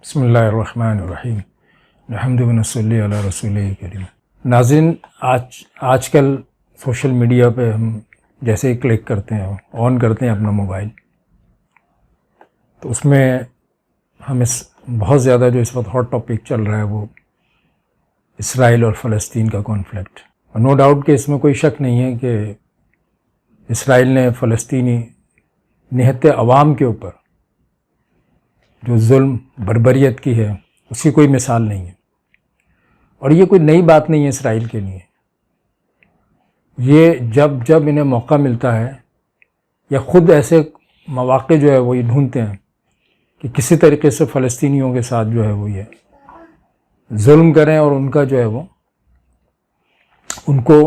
بسم اللہ الرحمن الرحیم الحمد ونصلی علی رسول کریم۔ ناظرین، آج کل سوشل میڈیا پہ ہم جیسے ہی کلک کرتے ہیں، آن کرتے ہیں اپنا موبائل، تو اس میں ہم بہت زیادہ جو اس وقت ہاٹ ٹاپک چل رہا ہے وہ اسرائیل اور فلسطین کا کانفلکٹ۔ نو ڈاؤٹ کہ اس میں کوئی شک نہیں ہے کہ اسرائیل نے فلسطینی نہتے عوام کے اوپر جو ظلم بربریت کی ہے اس کی کوئی مثال نہیں ہے، اور یہ کوئی نئی بات نہیں ہے اسرائیل کے لیے۔ یہ جب انہیں موقع ملتا ہے یا خود ایسے مواقع جو ہے وہ یہ ڈھونڈتے ہیں کہ کسی طریقے سے فلسطینیوں کے ساتھ جو ہے وہ یہ ظلم کریں اور ان کا جو ہے وہ ان کو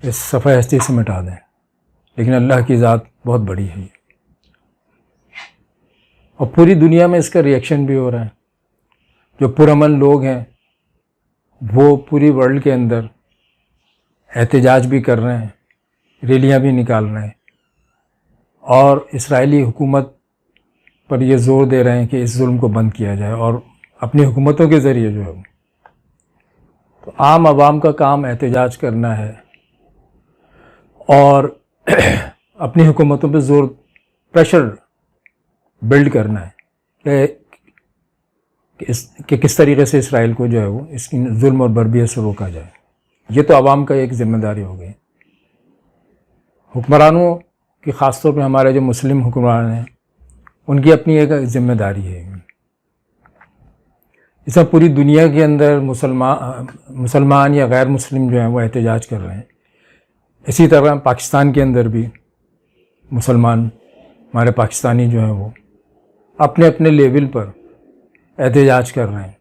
اس صفحہ ہستی سے مٹا دیں، لیکن اللہ کی ذات بہت بڑی ہے اور پوری دنیا میں اس کا ریئیکشن بھی ہو رہا ہے۔ جو پرامن لوگ ہیں وہ پوری ورلڈ کے اندر احتجاج بھی کر رہے ہیں، ریلیاں بھی نکال رہے ہیں، اور اسرائیلی حکومت پر یہ زور دے رہے ہیں کہ اس ظلم کو بند کیا جائے، اور اپنی حکومتوں کے ذریعے جو ہے تو عام عوام کا کام احتجاج کرنا ہے اور اپنی حکومتوں پہ زور پریشر بلڈ کرنا ہے کہ کس طریقے سے اسرائیل کو جو ہے وہ اس کی ظلم اور بربریت سے روکا جائے۔ یہ تو عوام کا ایک ذمہ داری ہو گئی۔ حکمرانوں کی خاص طور پہ ہمارے جو مسلم حکمران ہیں ان کی اپنی ایک ذمہ داری ہے۔ اس میں پوری دنیا کے اندر مسلمان یا غیر مسلم جو ہیں وہ احتجاج کر رہے ہیں۔ اسی طرح پاکستان کے اندر بھی مسلمان ہمارے پاکستانی جو ہیں وہ اپنے اپنے لیول پر احتجاج کر رہے ہیں،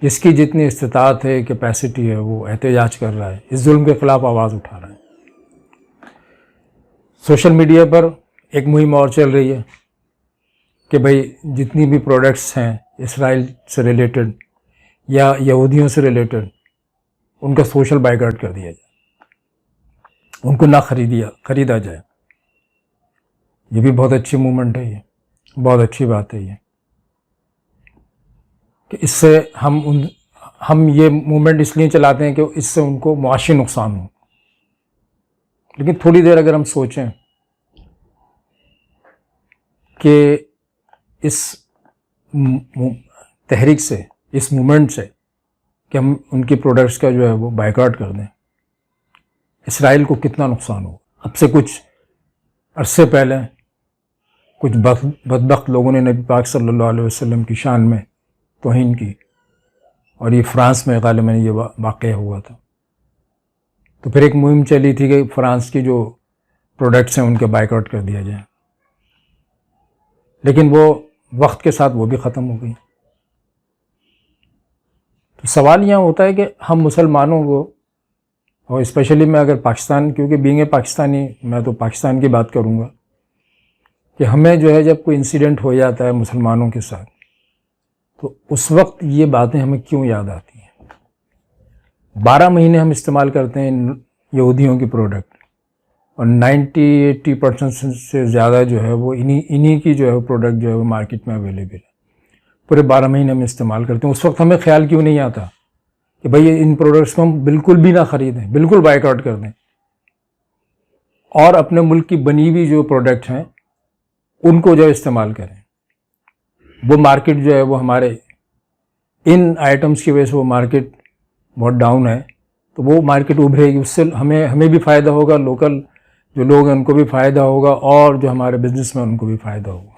جس کی جتنی استطاعت ہے، کیپیسٹی ہے، وہ احتجاج کر رہا ہے، اس ظلم کے خلاف آواز اٹھا رہا ہے۔ سوشل میڈیا پر ایک مہم اور چل رہی ہے کہ بھئی جتنی بھی پروڈکٹس ہیں اسرائیل سے ریلیٹڈ یا یہودیوں سے ریلیٹڈ ان کا سوشل بائیکاٹ کر دیا جائے، ان کو نہ خریدا جائے۔ یہ بھی بہت اچھی موومنٹ ہے، یہ بہت اچھی بات ہے یہ کہ اس سے ہم یہ موومنٹ اس لیے چلاتے ہیں کہ اس سے ان کو معاشی نقصان ہو۔ لیکن تھوڑی دیر اگر ہم سوچیں کہ اس تحریک سے، اس موومنٹ سے کہ ہم ان کی پروڈکٹس کا جو ہے وہ بائیکاٹ کر دیں، اسرائیل کو کتنا نقصان ہو۔ اب سے کچھ عرصے پہلے کچھ بدبخت لوگوں نے نبی پاک صلی اللہ علیہ وسلم کی شان میں توہین کی، اور یہ فرانس میں غالباً یہ واقعہ ہوا تھا۔ تو پھر ایک مہم چلی تھی کہ فرانس کی جو پروڈکٹس ہیں ان کے بائیکاٹ کر دیا جائے، لیکن وہ وقت کے ساتھ وہ بھی ختم ہو گئی۔ تو سوال یہاں ہوتا ہے کہ ہم مسلمانوں کو، اور اسپیشلی میں اگر پاکستان، کیونکہ بینگ اے پاکستانی میں تو پاکستان کی بات کروں گا، کہ ہمیں جو ہے جب کوئی انسیڈنٹ ہو جاتا ہے مسلمانوں کے ساتھ تو اس وقت یہ باتیں ہمیں کیوں یاد آتی ہیں۔ 12 مہینے ہم استعمال کرتے ہیں یہودیوں کی پروڈکٹ، اور 90-80% سے زیادہ جو ہے وہ انہی کی جو ہے پروڈکٹ جو ہے وہ مارکیٹ میں اویلیبل ہے۔ پورے 12 مہینے ہم استعمال کرتے ہیں، اس وقت ہمیں خیال کیوں نہیں آتا کہ بھئی ان پروڈکٹس کو ہم بالکل بھی نہ خریدیں، بالکل بائیکاٹ کر دیں، اور اپنے ملک کی بنی ہوئی جو پروڈکٹ ہیں ان کو جو استعمال کریں۔ وہ مارکیٹ جو ہے وہ ہمارے ان آئٹمس کی وجہ سے وہ مارکیٹ بہت ڈاؤن ہے، تو وہ مارکیٹ ابھرے گی، اس سے ہمیں بھی فائدہ ہوگا، لوکل جو لوگ ہیں ان کو بھی فائدہ ہوگا، اور جو ہمارے بزنس میں ان کو بھی فائدہ ہوگا۔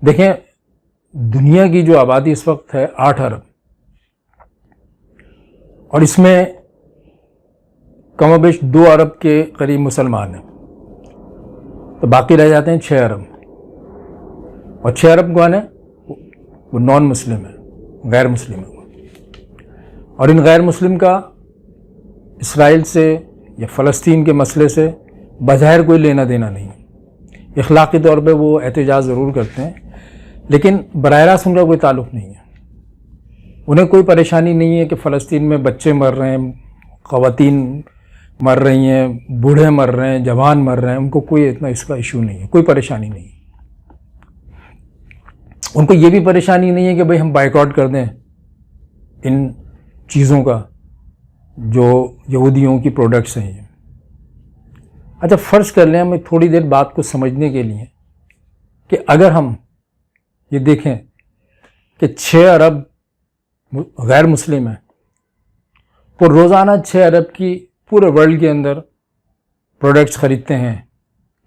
دیکھیں، دنیا کی جو آبادی اس وقت ہے 8 ارب، اور اس میں کم و بیش 2 ارب کے قریب مسلمان ہیں، تو باقی رہ جاتے ہیں 6 ارب، اور 6 ارب کون ہیں؟ وہ نان مسلم ہیں، غیر مسلم ہیں، اور ان غیر مسلم کا اسرائیل سے یا فلسطین کے مسئلے سے بظاہر کوئی لینا دینا نہیں ہے۔ اخلاقی طور پہ وہ احتجاج ضرور کرتے ہیں، لیکن براہ راست ان کا کوئی تعلق نہیں ہے۔ انہیں کوئی پریشانی نہیں ہے کہ فلسطین میں بچے مر رہے ہیں، خواتین مر رہی ہیں، بوڑھے مر رہے ہیں، جوان مر رہے ہیں، ان کو کوئی اتنا اس کا ایشو نہیں ہے، کوئی پریشانی نہیں ہے۔ ان کو یہ بھی پریشانی نہیں ہے کہ بھئی ہم بائیکاٹ کر دیں ان چیزوں کا جو یہودیوں کی پروڈکٹس ہیں یہ. اچھا فرض کر لیں ہم تھوڑی دیر بات کو سمجھنے کے لیے کہ اگر ہم یہ دیکھیں کہ 6 ارب غیر مسلم ہیں، تو روزانہ 6 ارب کی پورے ورلڈ کے اندر پروڈکٹس خریدتے ہیں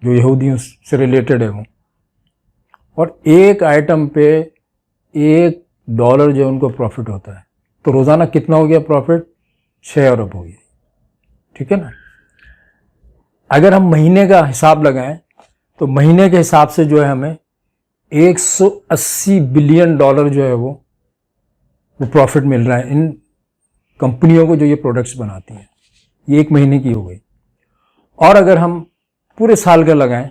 جو یہودیوں سے ریلیٹڈ ہے وہ، اور ایک آئٹم پہ $1 جو ان کو پروفٹ ہوتا ہے، تو روزانہ کتنا ہو گیا پروفٹ؟ 6 ارب ہو گیا. ٹھیک ہے نا. اگر ہم مہینے کا حساب لگائیں تو مہینے کے حساب سے جو ہے ہمیں $180 بلین جو ہے وہ پروفٹ مل رہا ہے ان کمپنیوں کو جو یہ پروڈکٹس بناتی ہیں. یہ ایک مہینے کی ہو گئی. اور اگر ہم پورے سال کا لگائیں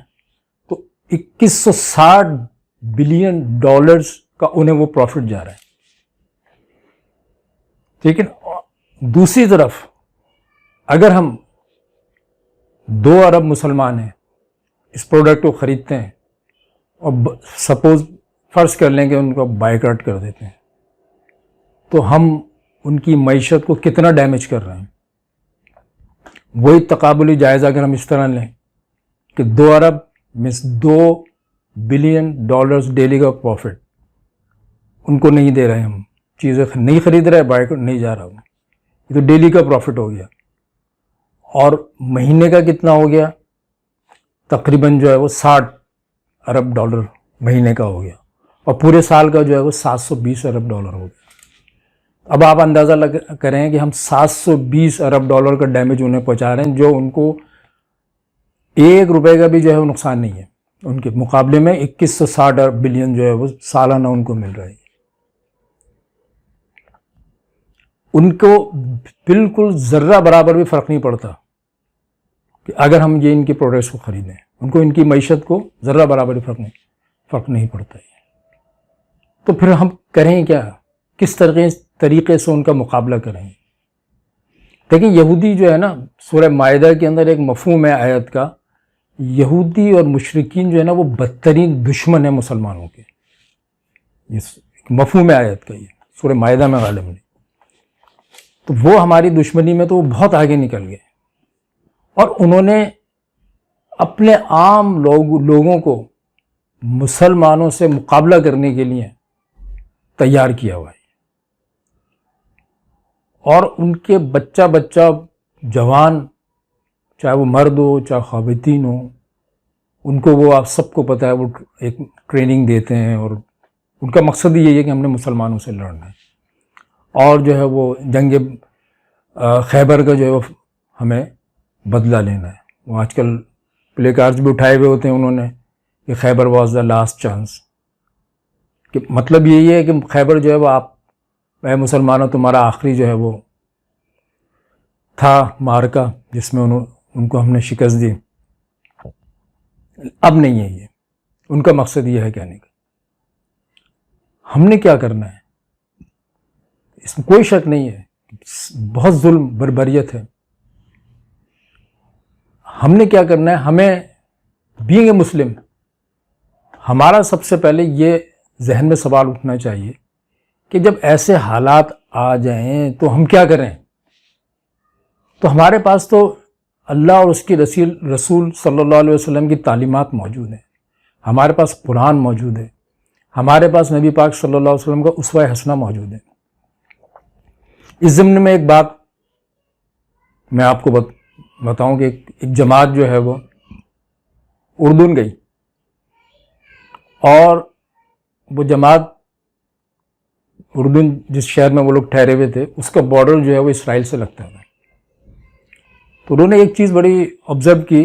تو $2160 بلین کا انہیں وہ پروفٹ جا رہا ہے. ٹھیک ہے. دوسری طرف اگر ہم 2 ارب مسلمان ہیں اس پروڈکٹ کو خریدتے ہیں اور سپوز فرض کر لیں کہ ان کو بائیکاٹ کر دیتے ہیں، تو ہم ان کی معیشت کو کتنا ڈیمیج کر رہے ہیں. وہی تقابلی جائزہ اگر ہم اس طرح لیں کہ 2 ارب مینس $2 بلین ڈیلی کا پروفٹ ان کو نہیں دے رہے، ہم چیزیں نہیں خرید رہے، بائیکاٹ نہیں جا رہا، یہ تو ڈیلی کا پروفٹ ہو گیا. اور مہینے کا کتنا ہو گیا؟ تقریباً جو ہے وہ $60 ارب مہینے کا ہو گیا، اور پورے سال کا جو ہے وہ $720 ارب ہو گیا. اب آپ اندازہ کریں کہ ہم $720 ارب کا ڈیمیج انہیں پہنچا رہے ہیں، جو ان کو $1 کا بھی جو ہے وہ نقصان نہیں ہے. ان کے مقابلے میں 2160 بلین جو ہے وہ سالانہ ان کو مل رہا ہے. ان کو بالکل ذرہ برابر بھی فرق نہیں پڑتا کہ اگر ہم یہ ان کی پروڈکٹس کو خریدیں، ان کو ان کی معیشت کو ذرہ برابر بھی فرق نہیں پڑتا ہے. تو پھر ہم کریں کیا؟ کس طریقے سے ان کا مقابلہ کریں؟ دیکھیں یہودی جو ہے نا، سورہ مائدہ کے اندر ایک مفہوم ہے آیت کا، یہودی اور مشرکین جو ہے نا وہ بدترین دشمن ہیں مسلمانوں کے. یہ مفہوم ہے آیت کا، یہ سورہ مائدہ میں غالب نہیں. تو وہ ہماری دشمنی میں تو وہ بہت آگے نکل گئے، اور انہوں نے اپنے عام لوگوں کو مسلمانوں سے مقابلہ کرنے کے لیے تیار کیا ہوا ہے. اور ان کے بچہ جوان، چاہے وہ مرد ہو چاہے خواتین ہو، ان کو وہ آپ سب کو پتہ ہے وہ ایک ٹریننگ دیتے ہیں، اور ان کا مقصد یہی ہے کہ ہم نے مسلمانوں سے لڑنا ہے، اور جو ہے وہ جنگ خیبر کا جو ہے وہ ہمیں بدلہ لینا ہے. وہ آج کل پلے کارڈز بھی اٹھائے ہوئے ہوتے ہیں انہوں نے کہ خیبر واز دا لاسٹ چانس، کہ مطلب یہی ہے کہ خیبر جو ہے وہ آپ اے مسلمانوں تمہارا آخری جو ہے وہ تھا معرکہ جس میں ان کو ہم نے شکست دی، اب نہیں ہے. یہ ان کا مقصد یہ ہے کہنے کا. ہم نے کیا کرنا ہے؟ اس میں کوئی شک نہیں ہے، بہت ظلم بربریت ہے. ہم نے کیا کرنا ہے؟ ہمیں بینگ اے مسلم، ہمارا سب سے پہلے یہ ذہن میں سوال اٹھنا چاہیے کہ جب ایسے حالات آ جائیں تو ہم کیا کریں؟ تو ہمارے پاس تو اللہ اور اس کی رسول صلی اللہ علیہ وسلم کی تعلیمات موجود ہیں، ہمارے پاس قرآن موجود ہے، ہمارے پاس نبی پاک صلی اللہ علیہ وسلم کا اسوہ حسنہ موجود ہے. اس ضمن میں ایک بات میں آپ کو بتاؤں کہ ایک جماعت جو ہے وہ اردن گئی، اور وہ جماعت اردن جس شہر میں وہ لوگ ٹھہرے ہوئے تھے اس کا بارڈر جو ہے وہ اسرائیل سے لگتا ہے. تو انہوں نے ایک چیز بڑی آبزرو کی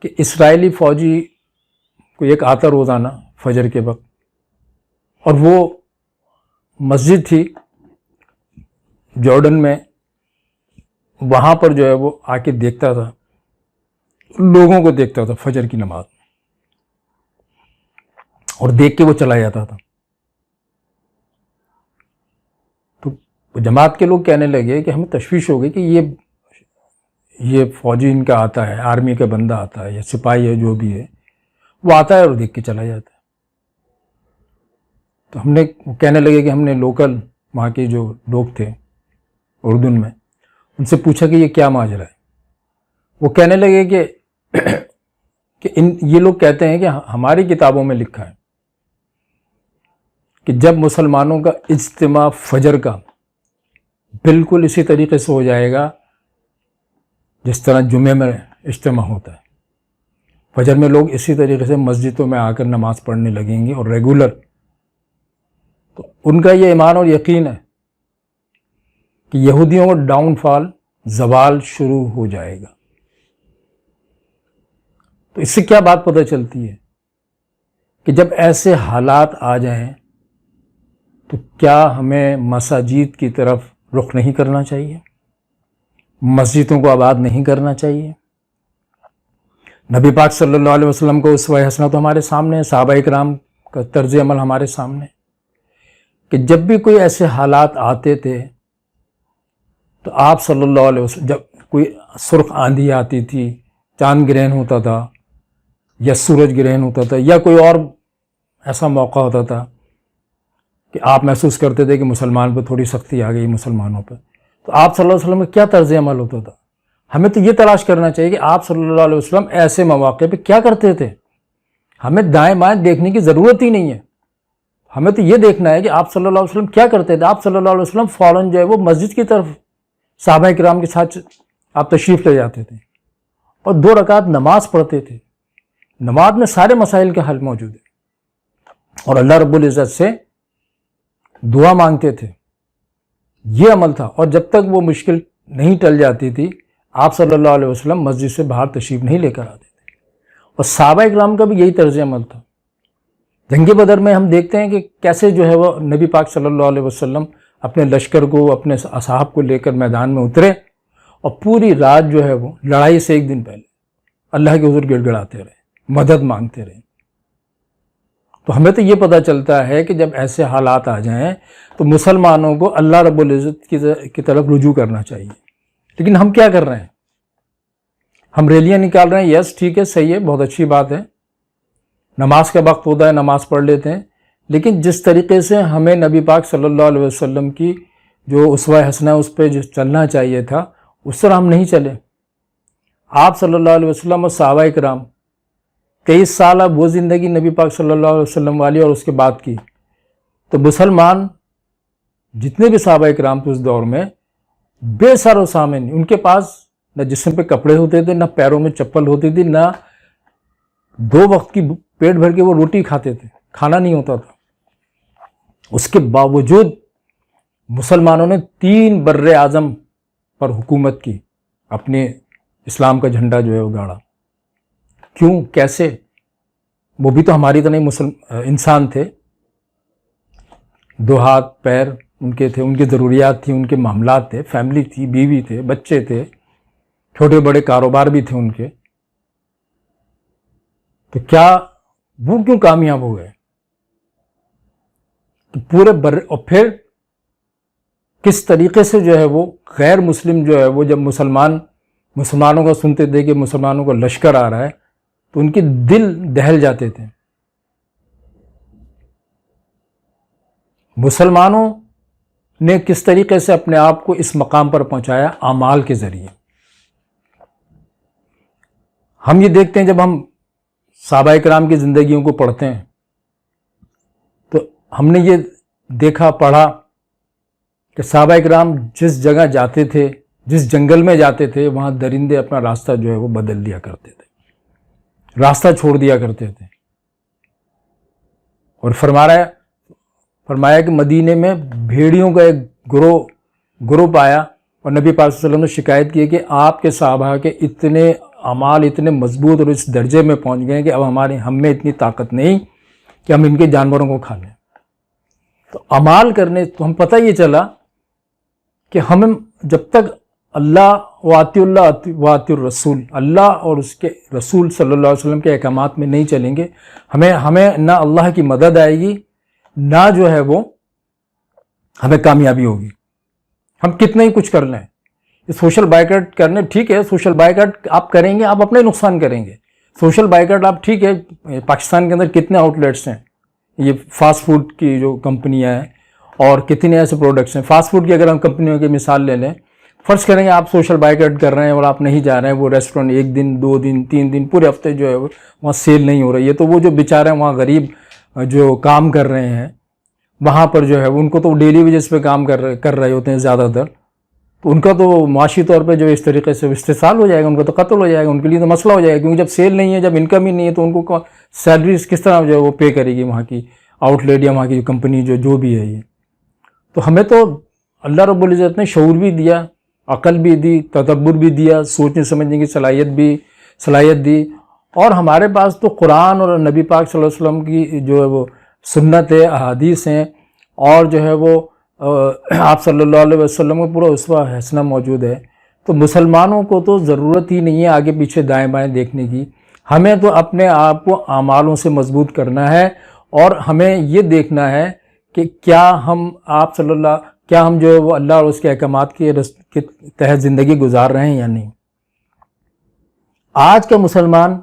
کہ اسرائیلی فوجی کو ایک آتا روزانہ فجر کے وقت، اور وہ مسجد تھی جارڈن میں، وہاں پر جو ہے وہ آ کے دیکھتا تھا، لوگوں کو دیکھتا تھا فجر کی نماز، اور دیکھ کے وہ چلا جاتا تھا. تو جماعت کے لوگ کہنے لگے کہ ہمیں تشویش ہو گئی کہ یہ فوجی ان کا آتا ہے، آرمی کا بندہ آتا ہے یا سپاہی ہے جو بھی ہے، وہ آتا ہے اور دیکھ کے چلا جاتا ہے. تو ہم نے کہنے لگے کہ ہم نے لوکل وہاں کے جو لوگ تھے اردن میں ان سے پوچھا کہ یہ کیا ماجرا ہے. وہ کہنے لگے کہ یہ لوگ کہتے ہیں کہ ہماری کتابوں میں لکھا ہے کہ جب مسلمانوں کا اجتماع فجر کا بالکل اسی طریقے سے ہو جائے گا جس طرح جمعے میں اجتماع ہوتا ہے، فجر میں لوگ اسی طریقے سے مسجدوں میں آ کر نماز پڑھنے لگیں گے اور ریگولر، تو ان کا یہ ایمان اور یقین ہے کہ یہودیوں کا ڈاؤن فال، زوال شروع ہو جائے گا. تو اس سے کیا بات پتہ چلتی ہے کہ جب ایسے حالات آ جائیں تو کیا ہمیں مساجد کی طرف رخ نہیں کرنا چاہیے، مسجدوں کو آباد نہیں کرنا چاہیے؟ نبی پاک صلی اللہ علیہ وسلم کو اسوہ حسنہ تو ہمارے سامنے ہے، صحابہ کرام کا طرز عمل ہمارے سامنے کہ جب بھی کوئی ایسے حالات آتے تھے تو آپ صلی اللہ علیہ وسلم، جب کوئی سرخ آندھی آتی تھی، چاند گرہن ہوتا تھا یا سورج گرہن ہوتا تھا یا کوئی اور ایسا موقع ہوتا تھا کہ آپ محسوس کرتے تھے کہ مسلمان پہ تھوڑی سختی آ گئی مسلمانوں پہ، تو آپ صلی اللہ علیہ وسلم کا کیا طرز عمل ہوتا تھا؟ ہمیں تو یہ تلاش کرنا چاہیے کہ آپ صلی اللہ علیہ وسلم ایسے مواقع پہ کیا کرتے تھے. ہمیں دائیں بائیں دیکھنے کی ضرورت ہی نہیں ہے، ہمیں تو یہ دیکھنا ہے کہ آپ صلی اللہ علیہ وسلم کیا کرتے تھے. آپ صلی اللہ علیہ وسلم فوراً جو ہے وہ مسجد کی طرف صحابہ کرام کے ساتھ آپ تشریف لے جاتے تھے اور 2 رکعت نماز پڑھتے تھے. نماز میں سارے مسائل کا حل موجود ہے اور اللہ رب العزت سے دعا مانگتے تھے. یہ عمل تھا، اور جب تک وہ مشکل نہیں ٹل جاتی تھی آپ صلی اللہ علیہ وسلم مسجد سے باہر تشریف نہیں لے کر آتے تھے. اور صحابہ کرام کا بھی یہی طرز عمل تھا. جنگ بدر میں ہم دیکھتے ہیں کہ کیسے جو ہے وہ نبی پاک صلی اللہ علیہ وسلم اپنے لشکر کو، اپنے اصحاب کو لے کر میدان میں اترے اور پوری رات جو ہے وہ لڑائی سے 1 دن پہلے اللہ کے حضور گڑ گڑاتے رہے، مدد مانگتے رہے. تو ہمیں تو یہ پتہ چلتا ہے کہ جب ایسے حالات آ جائیں تو مسلمانوں کو اللہ رب العزت کی طرف رجوع کرنا چاہیے. لیکن ہم کیا کر رہے ہیں؟ ہم ریلیاں نکال رہے ہیں. یس ٹھیک ہے، صحیح ہے، بہت اچھی بات ہے، نماز کا وقت ہوتا ہے نماز پڑھ لیتے ہیں، لیکن جس طریقے سے ہمیں نبی پاک صلی اللہ علیہ وسلم کی جو اسوہ حسنہ اس پہ جو چلنا چاہیے تھا اس طرح ہم نہیں چلے. آپ صلی اللہ علیہ وسلم اور صحابہ کرام 23 سال اب وہ زندگی نبی پاک صلی اللہ علیہ وسلم والی اور اس کے بعد کی، تو مسلمان جتنے بھی صحابہ کرام تھے اس دور میں بے سر و سامن، ان کے پاس نہ جسم پہ کپڑے ہوتے تھے، نہ پیروں میں چپل ہوتی تھی، نہ 2 وقت کی پیٹ بھر کے وہ روٹی کھاتے تھے، کھانا نہیں ہوتا تھا. اس کے باوجود مسلمانوں نے 3 بر اعظم پر حکومت کی، اپنے اسلام کا جھنڈا جو ہے وہ گاڑا. کیوں؟ کیسے؟ وہ بھی تو ہماری طرح انسان تھے، 2 ہاتھ پیر ان کے تھے، ان کی ضروریات تھیں، ان کے معاملات تھے، فیملی تھی، بیوی تھے، بچے تھے، چھوٹے بڑے کاروبار بھی تھے ان کے. تو کیا وہ کیوں کامیاب ہو گئے؟ تو پورے اور پھر کس طریقے سے جو ہے وہ غیر مسلم جو ہے وہ جب مسلمانوں کا سنتے تھے کہ مسلمانوں کا لشکر آ رہا ہے تو ان کے دل دہل جاتے تھے. مسلمانوں نے کس طریقے سے اپنے آپ کو اس مقام پر پہنچایا؟ اعمال کے ذریعے. ہم یہ دیکھتے ہیں جب ہم صحابہ کرام کی زندگیوں کو پڑھتے ہیں تو ہم نے یہ دیکھا پڑھا کہ صحابہ کرام جس جگہ جاتے تھے، جس جنگل میں جاتے تھے، وہاں درندے اپنا راستہ جو ہے وہ بدل دیا کرتے تھے، راستہ چھوڑ دیا کرتے تھے. اور فرمایا کہ مدینے میں بھیڑیوں کا ایک گروپ آیا اور نبی پاک صلی اللہ علیہ وسلم نے شکایت کی کہ آپ کے صحابہ کے اتنے اعمال اتنے مضبوط اور اس درجے میں پہنچ گئے کہ اب ہم میں اتنی طاقت نہیں کہ ہم ان کے جانوروں کو کھا لیں. تو اعمال کرنے تو ہم پتہ یہ چلا کہ ہم جب تک اللہ واطی الرسول، اللہ اور اس کے رسول صلی اللہ علیہ وسلم کے احکامات میں نہیں چلیں گے، ہمیں نہ اللہ کی مدد آئے گی، نہ جو ہے وہ ہمیں کامیابی ہوگی. ہم کتنا ہی کچھ کر لیں، سوشل بائیکاٹ کرنے، ٹھیک ہے سوشل بائیکاٹ آپ کریں گے، آپ اپنے نقصان کریں گے. سوشل بائیکاٹ آپ ٹھیک ہے، پاکستان کے اندر کتنے آؤٹ لیٹس ہیں یہ فاسٹ فوڈ کی جو کمپنیاں ہیں اور کتنے ایسے پروڈکٹس ہیں فاسٹ فوڈ کی، اگر ہم کمپنیوں کی مثال لے لیں، فرض کریں گے آپ سوشل بائیکاٹ کر رہے ہیں اور آپ نہیں جا رہے ہیں وہ ریسٹورینٹ، 1 دن 2 دن 3 دن پورے ہفتے جو ہے وہاں سیل نہیں ہو رہی ہے، تو وہ جو بیچارے ہیں وہاں غریب جو کام کر رہے ہیں وہاں پر جو ہے ان کو تو ڈیلی ویجز پہ کام کر رہے ہوتے ہیں زیادہ تر، تو ان کا تو معاشی طور پہ جو اس طریقے سے استحصال ہو جائے گا، ان کا تو قتل ہو جائے گا، ان کے لیے تو مسئلہ ہو جائے گا، کیونکہ جب سیل نہیں ہے، جب انکم ہی نہیں ہے تو ان کو سیلریز کس طرح جو ہے وہ پے کرے گی وہاں کی آؤٹ لیٹ یا وہاں کی کمپنی جو بھی ہے یہ۔ تو ہمیں تو اللہ رب العزت نے شعور بھی دیا، عقل بھی دی، تدبر بھی دیا، سوچنے سمجھنے کی صلاحیت دی، اور ہمارے پاس تو قرآن اور نبی پاک صلی اللہ علیہ وسلم کی جو ہے وہ سنت ہے، احادیث ہیں، اور جو ہے وہ آپ صلی اللہ علیہ وسلم کا پورا اسوہ حسنہ موجود ہے۔ تو مسلمانوں کو تو ضرورت ہی نہیں ہے آگے پیچھے دائیں بائیں دیکھنے کی، ہمیں تو اپنے آپ کو اعمالوں سے مضبوط کرنا ہے، اور ہمیں یہ دیکھنا ہے کہ کیا ہم کیا ہم جو ہے وہ اللہ اور اس کے احکامات کے تحت زندگی گزار رہے ہیں یا نہیں۔ آج کا مسلمان،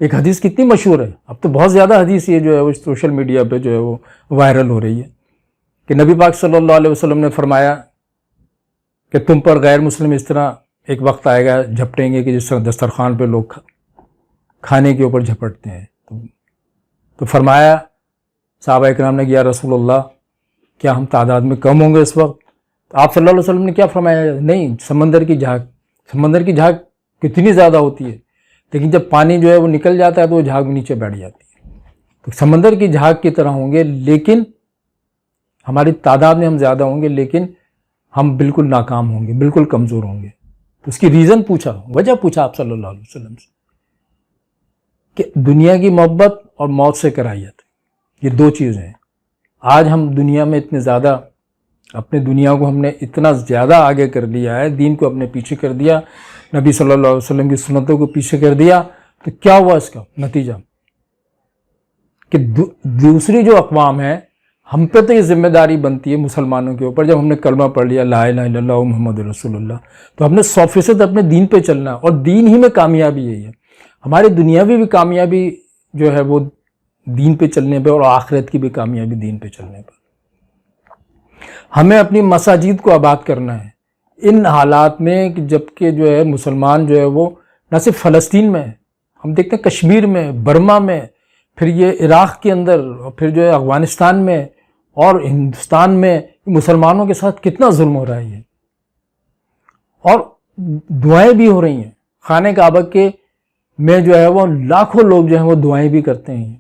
ایک حدیث کتنی مشہور ہے، اب تو بہت زیادہ حدیث یہ جو ہے وہ سوشل میڈیا پہ جو ہے وہ وائرل ہو رہی ہے، کہ نبی پاک صلی اللہ علیہ وسلم نے فرمایا کہ تم پر غیر مسلم اس طرح ایک وقت آئے گا جھپٹیں گے کہ جس طرح دسترخوان پہ لوگ کھانے کے اوپر جھپٹتے ہیں۔ تو فرمایا صحابہ اکرام نے کہ یا رسول اللہ کیا ہم تعداد میں کم ہوں گے اس وقت؟ تو آپ صلی اللہ علیہ وسلم نے کیا فرمایا؟ نہیں، سمندر کی جھاگ کتنی زیادہ ہوتی ہے، لیکن جب پانی جو ہے وہ نکل جاتا ہے تو وہ جھاگ نیچے بیٹھ جاتی ہے۔ تو سمندر کی جھاگ کی طرح ہوں گے، لیکن ہماری تعداد میں ہم زیادہ ہوں گے، لیکن ہم بالکل ناکام ہوں گے، بالکل کمزور ہوں گے۔ تو اس کی ریزن پوچھا، وجہ پوچھا آپ صلی اللہ علیہ وسلم سے، کہ دنیا کی محبت اور موت سے کراہیت، یہ 2 چیزیں ہیں۔ آج ہم دنیا میں اتنے زیادہ، اپنے دنیا کو ہم نے اتنا زیادہ آگے کر لیا ہے، دین کو اپنے پیچھے کر دیا، نبی صلی اللہ علیہ وسلم کی سنتوں کو پیچھے کر دیا، تو کیا ہوا اس کا نتیجہ؟ کہ دوسری جو اقوام ہیں، ہم پہ تو یہ ذمہ داری بنتی ہے مسلمانوں کے اوپر، جب ہم نے کلمہ پڑھ لیا لا الہ الا اللہ محمد رسول اللہ، تو ہم نے 100% اپنے دین پہ چلنا، اور دین ہی میں کامیابی یہی ہے۔ ہماری دنیاوی بھی کامیابی جو ہے وہ دین پہ چلنے پہ، اور آخرت کی بھی کامیابی دین پہ چلنے پہ۔ ہمیں اپنی مساجد کو آباد کرنا ہے ان حالات میں، کہ جب کہ جو ہے مسلمان جو ہے وہ نہ صرف فلسطین میں، ہم دیکھتے ہیں کشمیر میں، برما میں، پھر یہ عراق کے اندر، اور پھر جو ہے افغانستان میں اور ہندوستان میں مسلمانوں کے ساتھ کتنا ظلم ہو رہا ہے یہ، اور دعائیں بھی ہو رہی ہیں خانہ کعبہ کے میں جو ہے وہ لاکھوں لوگ جو ہیں وہ دعائیں بھی کرتے ہیں،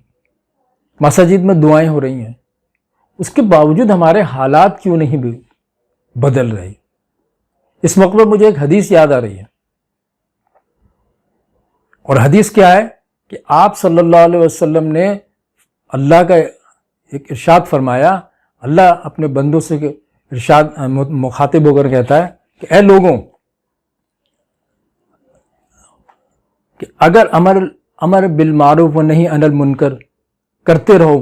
مساجد میں دعائیں ہو رہی ہیں، اس کے باوجود ہمارے حالات کیوں نہیں بدل رہے؟ اس موقع پر مجھے ایک حدیث یاد آ رہی ہے، اور حدیث کیا ہے کہ آپ صلی اللہ علیہ وسلم نے اللہ کا ایک ارشاد فرمایا، اللہ اپنے بندوں سے ارشاد مخاطب ہو کر کہتا ہے کہ اے لوگوں، کہ اگر امر بالمعروف و نہی عن المنکر کرتے رہو،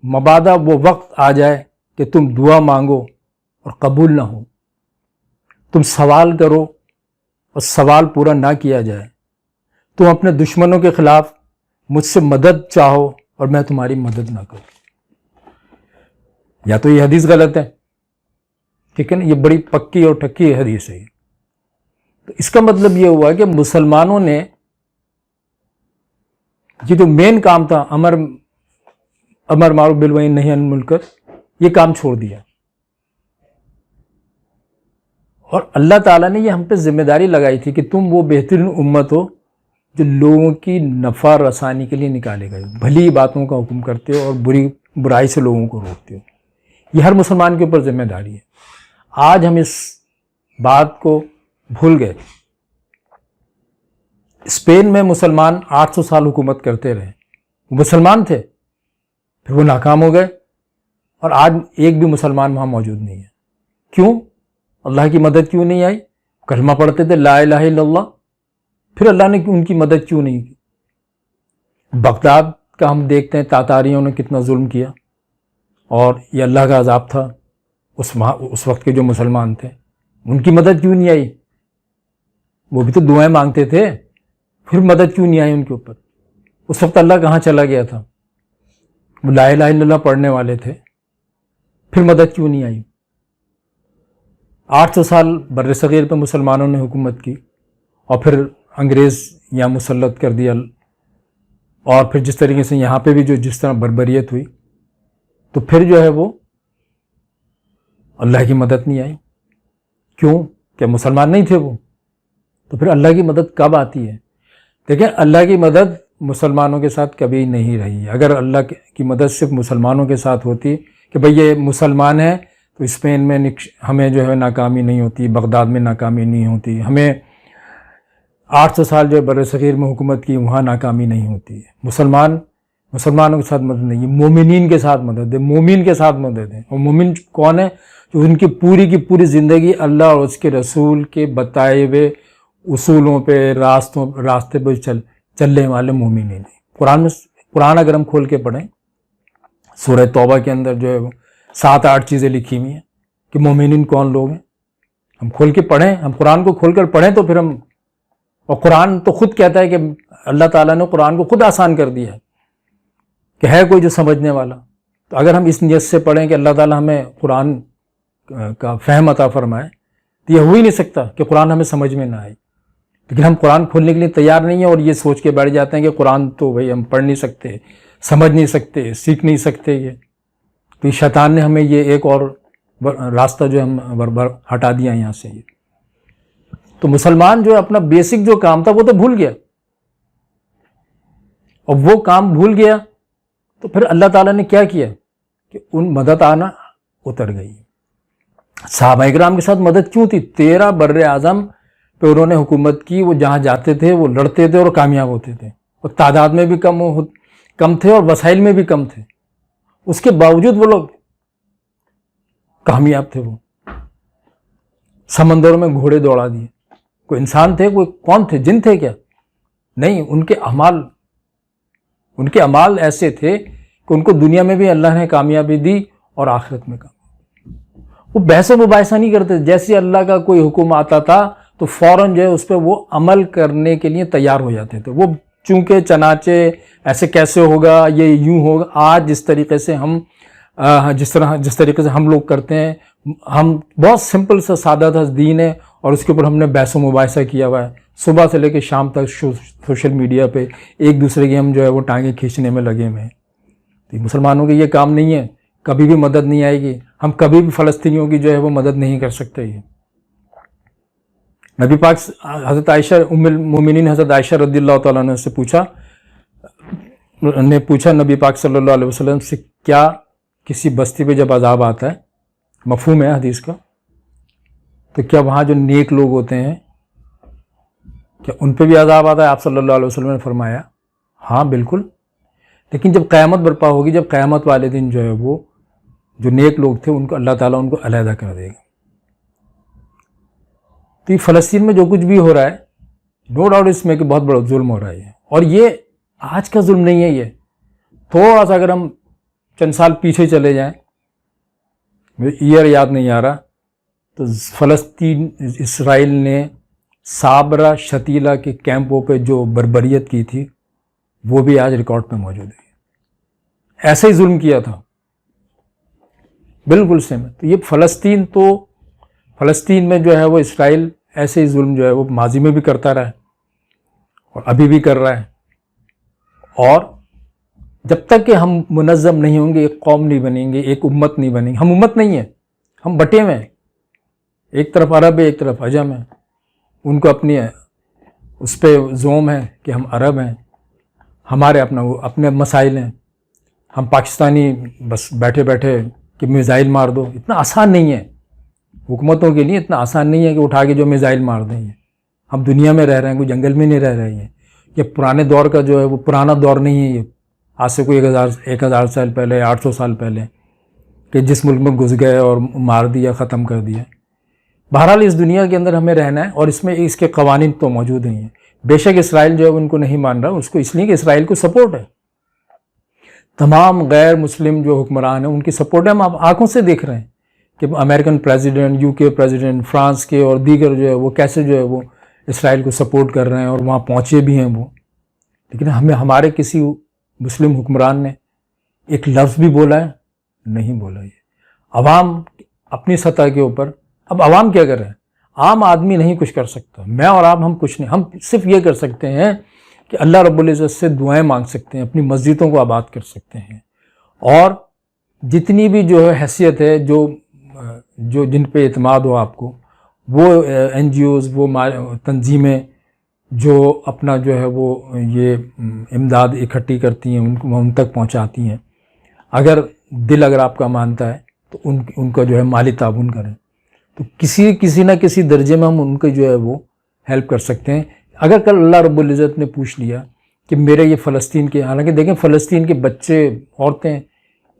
مبادا وہ وقت آ جائے کہ تم دعا مانگو اور قبول نہ ہو، تم سوال کرو اور سوال پورا نہ کیا جائے، تم اپنے دشمنوں کے خلاف مجھ سے مدد چاہو اور میں تمہاری مدد نہ کروں۔ یا تو یہ حدیث غلط ہے، ٹھیک ہے نا، یہ بڑی پکی اور ٹھکی حدیث ہے۔ تو اس کا مطلب یہ ہوا کہ مسلمانوں نے یہ جو مین کام تھا، امر معروف بالمعروف نہی عن المنکر، یہ کام چھوڑ دیا، اور اللہ تعالیٰ نے یہ ہم پہ ذمہ داری لگائی تھی کہ تم وہ بہترین امت ہو جو لوگوں کی نفع رسانی کے لیے نکالے گئے، بھلی باتوں کا حکم کرتے ہو اور برائی سے لوگوں کو روکتے ہو۔ یہ ہر مسلمان کے اوپر ذمہ داری ہے۔ آج ہم اس بات کو بھول گئے۔ اسپین میں مسلمان 800 سال حکومت کرتے رہے، وہ مسلمان تھے، پھر وہ ناکام ہو گئے، اور آج ایک بھی مسلمان وہاں موجود نہیں ہے۔ کیوں؟ اللہ کی مدد کیوں نہیں آئی؟ کلمہ پڑھتے تھے لا الہ الا اللہ، پھر اللہ نے ان کی مدد کیوں نہیں کی؟ بغداد کا ہم دیکھتے ہیں تاتاریوں نے کتنا ظلم کیا، اور یہ اللہ کا عذاب تھا اس وقت کے جو مسلمان تھے، ان کی مدد کیوں نہیں آئی؟ وہ بھی تو دعائیں مانگتے تھے، پھر مدد کیوں نہیں آئی ان کے اوپر؟ اس وقت اللہ کہاں چلا گیا تھا؟ وہ لا الہ الا اللہ پڑھنے والے تھے، پھر مدد کیوں نہیں آئی؟ 800 سال بر صغیر پہ مسلمانوں نے حکومت کی اور پھر انگریز یہاں مسلط کر دیا، اور پھر جس طریقے سے یہاں پہ بھی جس طرح بربریت ہوئی، تو پھر جو ہے وہ اللہ کی مدد نہیں آئی. کیوں؟ کہ مسلمان نہیں تھے وہ. تو پھر اللہ کی مدد کب آتی ہے؟ دیکھیں، اللہ کی مدد مسلمانوں کے ساتھ کبھی نہیں رہی. اگر اللہ کی مدد صرف مسلمانوں کے ساتھ ہوتی کہ بھئی یہ مسلمان ہے تو اسپین میں ہمیں جو ہے ناکامی نہیں ہوتی، بغداد میں ناکامی نہیں ہوتی، ہمیں 800 سال جو بر صغیر میں حکومت کی وہاں ناکامی نہیں ہوتی ہے. مسلمانوں کے ساتھ مدد نہیں ہے، مومنین کے ساتھ مدد ہے، مومن کے ساتھ مدد ہے. اور مومن کون ہے؟ جو ان کی پوری زندگی اللہ اور اس کے رسول کے بتائے ہوئے اصولوں پہ راستے پہ چلنے والے مومنین ہیں. قرآن اگر ہم کھول کے پڑھیں، سورہ توبہ کے اندر جو ہے وہ 7-8 چیزیں لکھی ہوئی ہیں کہ مومنین کون لوگ ہیں. ہم کھول کے پڑھیں، ہم قرآن کو کھول کر پڑھیں تو پھر اور قرآن تو خود کہتا ہے کہ اللہ تعالیٰ نے قرآن کو خود آسان کر دیا ہے کہ ہے کوئی جو سمجھنے والا. تو اگر ہم اس نیت سے پڑھیں کہ اللہ تعالیٰ ہمیں قرآن کا فہم عطا فرمائے، تو یہ ہو ہی نہیں سکتا کہ قرآن ہمیں سمجھ میں نہ آئے. لیکن ہم قرآن کھولنے کے لیے تیار نہیں ہیں اور یہ سوچ کے بیٹھ جاتے ہیں کہ قرآن تو بھئی ہم پڑھ نہیں سکتے، سمجھ نہیں سکتے، سیکھ نہیں سکتے. یہ تو شیطان نے ہمیں یہ ایک اور راستہ جو ہم ہٹا دیا یہاں سے. یہ تو مسلمان جو اپنا بیسک جو کام تھا وہ تو بھول گیا، اور وہ کام بھول گیا تو پھر اللہ تعالیٰ نے کیا کیا کہ ان مدد آنا اتر گئی. صحابہ کرام کے ساتھ مدد کیوں تھی؟ 13 بر اعظم پہ انہوں نے حکومت کی. وہ جہاں جاتے تھے وہ لڑتے تھے اور کامیاب ہوتے تھے، اور تعداد میں بھی کم تھے اور وسائل میں بھی کم تھے. اس کے باوجود وہ لوگ کامیاب تھے. وہ سمندروں میں گھوڑے دوڑا دیے. کوئی انسان تھے؟ کوئی کون تھے؟ جن تھے کیا؟ نہیں. ان کے اعمال ایسے تھے کہ ان کو دنیا میں بھی اللہ نے کامیابی دی اور آخرت میں کامیابی. وہ بحث و مباحثہ نہیں کرتے. جیسے اللہ کا کوئی حکم آتا تھا تو فوراً جو ہے اس پہ وہ عمل کرنے کے لیے تیار ہو جاتے تھے. وہ چونکہ چنانچہ ایسے کیسے ہوگا، یہ یوں ہوگا. آج جس طریقے سے جس طریقے سے ہم لوگ کرتے ہیں، ہم بہت سمپل سا سادہ تھا دین ہے، اور اس کے اوپر ہم نے بحث و مباحثہ کیا ہوا ہے. صبح سے لے کے شام تک سوشل میڈیا پہ ایک دوسرے کی ہم جو ہے وہ ٹانگیں کھینچنے میں لگے ہوئے ہیں. مسلمانوں کے یہ کام نہیں ہے. کبھی بھی مدد نہیں آئے گی. ہم کبھی بھی فلسطینیوں کی جو ہے وہ مدد نہیں کر سکتے. یہ نبی پاک حضرت عائشہ ام المومنین حضرت عائشہ رضی اللہ تعالیٰ عنہ سے پوچھا نبی پاک صلی اللہ علیہ وسلم سے، کیا کسی بستی پہ جب عذاب آتا ہے، مفہوم ہے حدیث کا، تو کیا وہاں جو نیک لوگ ہوتے ہیں کیا ان پہ بھی عذاب آتا ہے؟ آپ صلی اللہ علیہ وسلم نے فرمایا ہاں بالکل. لیکن جب قیامت برپا ہوگی، جب قیامت والے دن جو ہے وہ جو نیک لوگ تھے ان کو اللہ تعالیٰ ان کو علیحدہ کر دے گا. تو یہ فلسطین میں جو کچھ بھی ہو رہا ہے، نو ڈاؤٹ اس میں کہ بہت بڑا ظلم ہو رہا ہے. اور یہ آج کا ظلم نہیں ہے. یہ تھوڑا سا اگر ہم چند سال پیچھے چلے جائیں، مجھے ایئر یاد نہیں آ رہا، تو فلسطین اسرائیل نے صابرہ شتیلہ کے کیمپوں پہ جو بربریت کی تھی وہ بھی آج ریکارڈ پہ موجود ہے. ایسا ہی ظلم کیا تھا، بالکل سیم. تو یہ فلسطین میں جو ہے وہ اسرائیل ایسے ہی ظلم جو ہے وہ ماضی میں بھی کرتا رہا ہے اور ابھی بھی کر رہا ہے. اور جب تک کہ ہم منظم نہیں ہوں گے، ایک قوم نہیں بنیں گے، ایک امت نہیں بنیں گے. ہم امت نہیں ہیں، ہم بٹے ہوئے ہیں. ایک طرف عرب ہے، ایک طرف عجم ہے. ان کو اپنی اس پہ زوم ہے کہ ہم عرب ہیں، ہمارے اپنے مسائل ہیں. ہم پاکستانی بس بیٹھے بیٹھے کہ میزائل مار دو. اتنا آسان نہیں ہے حکومتوں کے لیے، اتنا آسان نہیں ہے کہ اٹھا کے جو میزائل مار دیں. ہم دنیا میں رہ رہے ہیں، کوئی جنگل میں نہیں رہ رہے ہیں. یہ پرانے دور کا جو ہے وہ پرانا دور نہیں ہے. یہ آج سے کوئی 1000 سال پہلے، 800 سال پہلے کہ جس ملک میں گھس گئے اور مار دیا، ختم کر دیا. بہرحال اس دنیا کے اندر ہمیں رہنا ہے، اور اس میں اس کے قوانین تو موجود ہی ہیں. بے شک اسرائیل جو ہے ان کو نہیں مان رہا، اس کو اس لیے کہ اسرائیل کو سپورٹ ہے. تمام غیر مسلم جو حکمران ہیں ان کی سپورٹ ہے. ہم آنکھوں سے دیکھ رہے ہیں کہ امریکن پریزیڈنٹ، یو کے پریزیڈنٹ، فرانس کے اور دیگر جو ہے وہ کیسے جو ہے وہ اسرائیل کو سپورٹ کر رہے ہیں اور وہاں پہنچے بھی ہیں وہ. لیکن ہمارے کسی مسلم حکمران نے ایک لفظ بھی بولا ہے نہیں بولا. یہ عوام اپنی سطح کے اوپر، اب عوام کیا کر رہے ہیں؟ عام آدمی نہیں کچھ کر سکتا، میں اور آپ ہم کچھ نہیں، ہم صرف یہ کر سکتے ہیں کہ اللہ رب العزت سے دعائیں مانگ سکتے ہیں، اپنی مسجدوں کو آباد کر سکتے ہیں، اور جتنی بھی جو ہے حیثیت ہے، جو جن پہ اعتماد ہو آپ کو، وہ این جی اوز، وہ تنظیمیں جو اپنا جو ہے وہ یہ امداد اکٹھی کرتی ہیں، ان تک پہنچاتی ہیں، اگر آپ کا مانتا ہے تو ان کا جو ہے مالی تعاون کریں، تو کسی نہ کسی درجے میں ہم ان کے جو ہے وہ ہیلپ کر سکتے ہیں. اگر کل اللہ رب العزت نے پوچھ لیا کہ میرے یہ فلسطین کے، حالانکہ دیکھیں فلسطین کے بچے، عورتیں،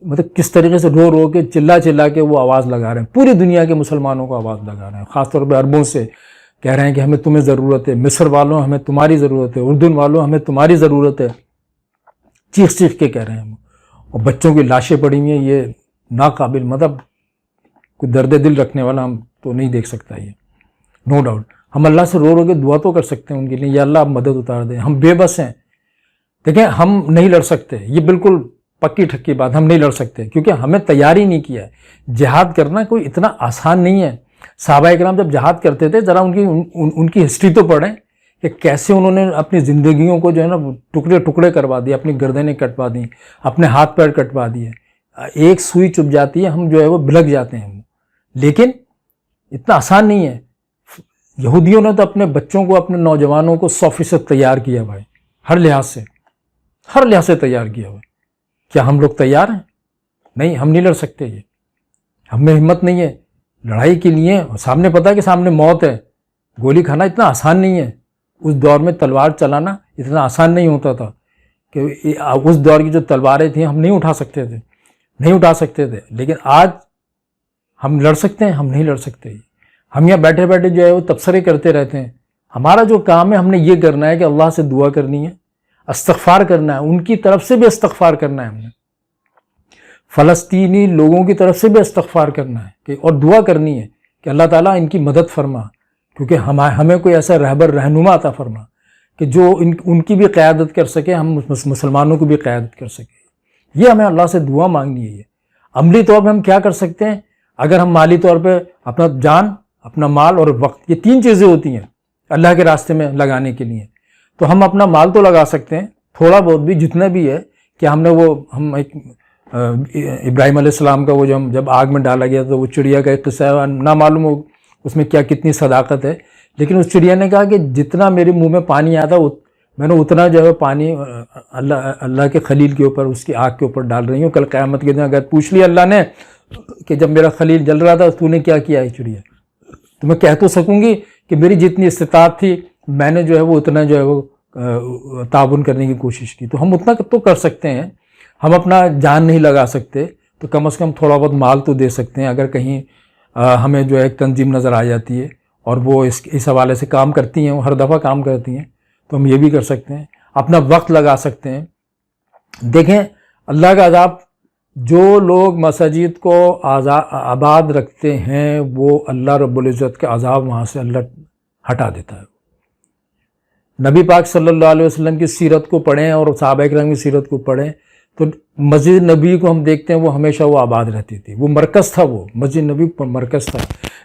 مطلب کس طریقے سے رو رو کے چلا کے وہ آواز لگا رہے ہیں، پوری دنیا کے مسلمانوں کو آواز لگا رہے ہیں، خاص طور پہ عربوں سے کہہ رہے ہیں کہ ہمیں تمہیں ضرورت ہے، مصر والوں ہمیں تمہاری ضرورت ہے، اردن والوں ہمیں تمہاری ضرورت ہے، چیخ کے کہہ رہے ہیں. اور بچوں کی لاشیں پڑی ہوئی ہیں، یہ ناقابل، مطلب کوئی درد دل رکھنے والا ہم تو نہیں دیکھ سکتا یہ، نو ڈاؤٹ. ہم اللہ سے رو کے دعا تو کر سکتے ہیں ان کے لیے، یا اللہ آپ مدد اتار دیں. ہم بے بس ہیں. دیکھیں ہم نہیں لڑ سکتے، یہ بالکل پکی ٹھکی بات، ہم نہیں لڑ سکتے کیونکہ ہمیں تیاری نہیں کیا ہے. جہاد کرنا کوئی اتنا آسان نہیں ہے. صحابہ کرام جب جہاد کرتے تھے، ذرا ان کی ہسٹری تو پڑھیں کہ کیسے انہوں نے اپنی زندگیوں کو جو ہے نا ٹکڑے کروا دیے، اپنی گردنیں کٹوا دیں، اپنے ہاتھ پیر کٹوا دیے. ایک سوئی چبھ جاتی ہے، ہم جو ہے وہ بلک جاتے ہیں. لیکن اتنا آسان نہیں ہے. یہودیوں نے تو اپنے بچوں کو، اپنے نوجوانوں کو 100% تیار کیا بھائی، ہر لحاظ سے تیار کیا ہوا. کیا ہم لوگ تیار ہیں؟ نہیں، ہم نہیں لڑ سکتے. یہ ہم میں ہمت نہیں ہے لڑائی کے لیے. سامنے پتہ ہے کہ سامنے موت ہے. گولی کھانا اتنا آسان نہیں ہے. اس دور میں تلوار چلانا اتنا آسان نہیں ہوتا تھا کہ اس دور کی جو تلواریں تھیں ہم نہیں اٹھا سکتے تھے. لیکن آج ہم لڑ سکتے ہیں؟ ہم نہیں لڑ سکتے. ہم یہاں بیٹھے بیٹھے جو ہے وہ تبصرے کرتے رہتے ہیں. ہمارا جو کام ہے، ہم نے یہ کرنا ہے کہ اللہ سے دعا کرنی ہے، استغفار کرنا ہے، ان کی طرف سے بھی استغفار کرنا ہے. ہم نے فلسطینی لوگوں کی طرف سے بھی استغفار کرنا ہے اور دعا کرنی ہے کہ اللہ تعالیٰ ان کی مدد فرما، کیونکہ ہمیں کوئی ایسا رہنما عطا فرما کہ جو ان کی بھی قیادت کر سکے، ہم مسلمانوں کو بھی قیادت کر سکے. یہ ہمیں اللہ سے دعا مانگنی ہے. یہ عملی طور پہ ہم کیا کر سکتے ہیں؟ اگر ہم مالی طور پہ اپنا جان، اپنا مال اور وقت، یہ 3 چیزیں ہوتی ہیں اللہ کے راستے میں لگانے کے لیے، تو ہم اپنا مال تو لگا سکتے ہیں تھوڑا بہت بھی، جتنا بھی ہے. کہ ہم ایک ابراہیم علیہ السلام کا وہ جب آگ میں ڈالا گیا تو وہ چڑیا کا ایک قصہ ہے، نہ معلوم ہو اس میں کتنی صداقت ہے، لیکن اس چڑیا نے کہا کہ جتنا میرے منہ میں پانی آتا میں نے اتنا جو ہے پانی اللہ کے خلیل کے اوپر، اس کی آگ کے اوپر ڈال رہی ہوں. کل قیامت کے دن اگر پوچھ لیا اللہ نے کہ جب میرا خلیل جل رہا تھا تو نے کیا کیا ہے چڑیا، تو میں کہہ تو سکوں گی کہ میری جتنی استطاعت تھی میں نے جو ہے وہ اتنا جو ہے وہ تعاون کرنے کی کوشش کی. تو ہم اتنا تو کر سکتے ہیں. ہم اپنا جان نہیں لگا سکتے تو کم از کم تھوڑا بہت مال تو دے سکتے ہیں. اگر کہیں ہمیں جو ہے ایک تنظیم نظر آ جاتی ہے اور وہ اس حوالے سے کام کرتی ہیں، وہ ہر دفعہ کام کرتی ہیں، تو ہم یہ بھی کر سکتے ہیں. اپنا وقت لگا سکتے ہیں. دیکھیں اللہ کا عذاب، جو لوگ مساجد کو آباد رکھتے ہیں وہ اللہ رب العزت کے عذاب وہاں سے اللہ ہٹا دیتا ہے. نبی پاک صلی اللہ علیہ وسلم کی سیرت کو پڑھیں اور صحابہ کرام کی سیرت کو پڑھیں تو مسجد نبی کو ہم دیکھتے ہیں وہ ہمیشہ وہ آباد رہتی تھی. وہ مرکز تھا، وہ مسجد نبی مرکز تھا.